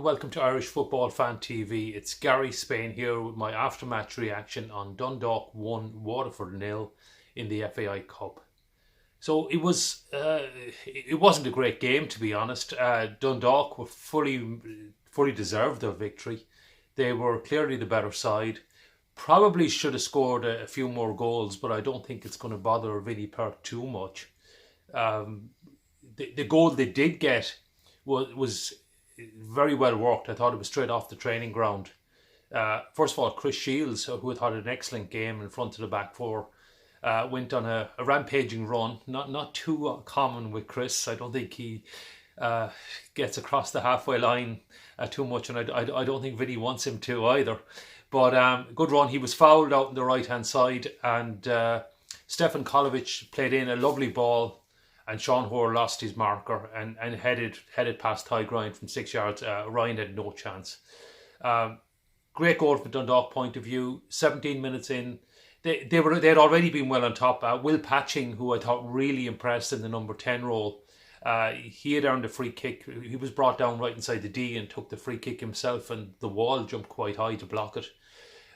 welcome to Irish Football Fan TV. It's Gary Spain here with my aftermatch reaction on Dundalk 1, Waterford 0 in the FAI Cup. So it wasn't a great game, to be honest. Dundalk were fully deserved their victory. They were clearly the better side. Probably should have scored a few more goals, but I don't think it's going to bother Vinnie Perth too much. The goal they did get was very well worked. I thought it was straight off the training ground. First of all, Chris Shields, who had an excellent game in front of the back four, went on a rampaging run. Not too common with Chris. I don't think he gets across the halfway line too much, and I don't think Vinny wants him to either. But good run. He was fouled out on the right-hand side, and Stefan Kolovic played in a lovely ball, and Sean Hoare lost his marker and headed past Ty Grind from 6 yards. Ryan had no chance. Great goal from Dundalk point of view. 17 minutes in, they had already been well on top. Will Patching, who I thought really impressed in the number 10 role, he had earned a free kick. He was brought down right inside the D and took the free kick himself, and the wall jumped quite high to block it.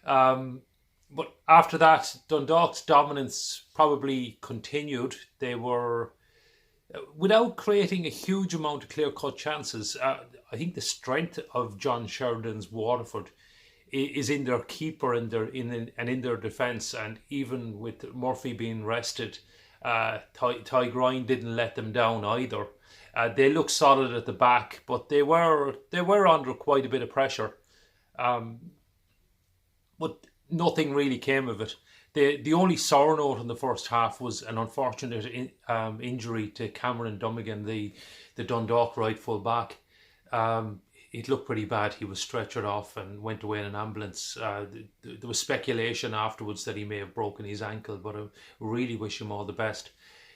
But after that, Dundalk's dominance probably continued. They were, without creating a huge amount of clear-cut chances. I think the strength of John Sheridan's Waterford is in their keeper and in their defence. And even with Murphy being rested, Ty Grind didn't let them down either. They looked solid at the back, but they were under quite a bit of pressure. But nothing really came of it. The only sour note in the first half was an unfortunate injury to Cameron Dummigan, the Dundalk right full back. It looked pretty bad. He was stretchered off and went away in an ambulance. There was speculation afterwards that he may have broken his ankle, but I really wish him all the best.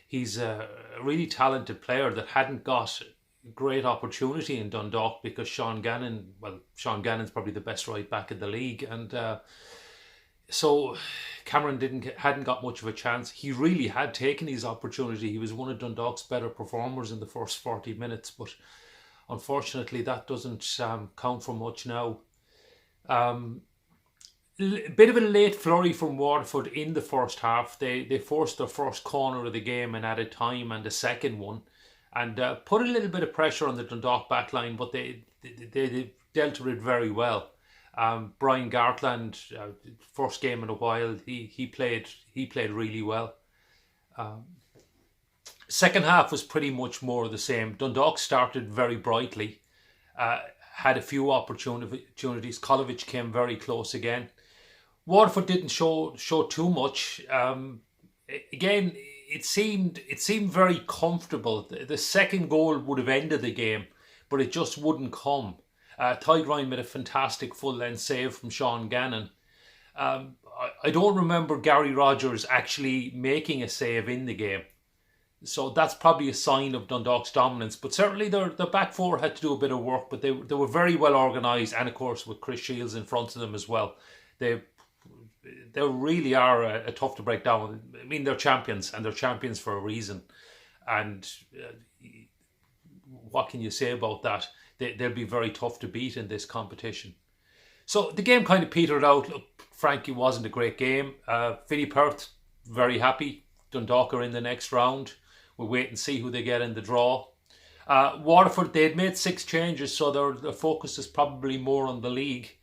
He's a really talented player that hadn't got great opportunity in Dundalk because Sean Gannon's probably the best right back in the league, and so Cameron hadn't got much of a chance. He really had taken his opportunity. He was one of Dundalk's better performers in the first 40 minutes, but unfortunately that doesn't count for much now. Bit of a late flurry from Waterford in the first half. They forced their first corner of the game and added time, and a second one, and put a little bit of pressure on the Dundalk backline, but they dealt with it very well. Brian Gartland, first game in a while, he played really well. Second half was pretty much more of the same. Dundalk started very brightly, had a few opportunities. Kolovic came very close again. Waterford didn't show too much. Again, it seemed very comfortable. The second goal would have ended the game, but it just wouldn't come. Ty Grind made a fantastic full-length save from Sean Gannon. I don't remember Gary Rogers actually making a save in the game, so that's probably a sign of Dundalk's dominance. But certainly their back four had to do a bit of work, but they were very well organised, and of course with Chris Shields in front of them as well. They really are a tough to break down. I mean, they're champions, and they're champions for a reason. And what can you say about that? They'll be very tough to beat in this competition. So the game kind of petered out. Look, frankly, it wasn't a great game. Vinnie Perth, very happy. Dundalk are in the next round. We'll wait and see who they get in the draw. Waterford, they had made 6 changes, so their focus is probably more on the league.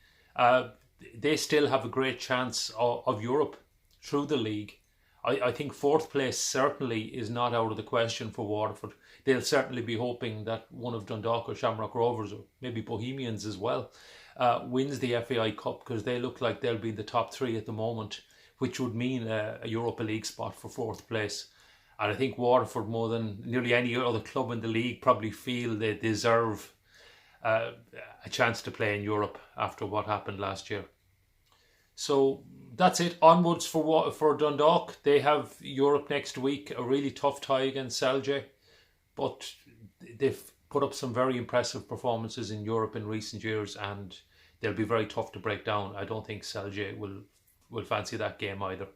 They still have a great chance of Europe through the league. I think 4th place certainly is not out of the question for Waterford. They'll certainly be hoping that one of Dundalk or Shamrock Rovers, or maybe Bohemians as well, wins the FAI Cup, because they look like they'll be in the top 3 at the moment, which would mean a Europa League spot for 4th place. And I think Waterford, more than nearly any other club in the league, probably feel they deserve a chance to play in Europe after what happened last year. So that's it. Onwards for Dundalk. They have Europe next week, a really tough tie against Celje, but they've put up some very impressive performances in Europe in recent years, and they'll be very tough to break down. I don't think Celje will fancy that game either.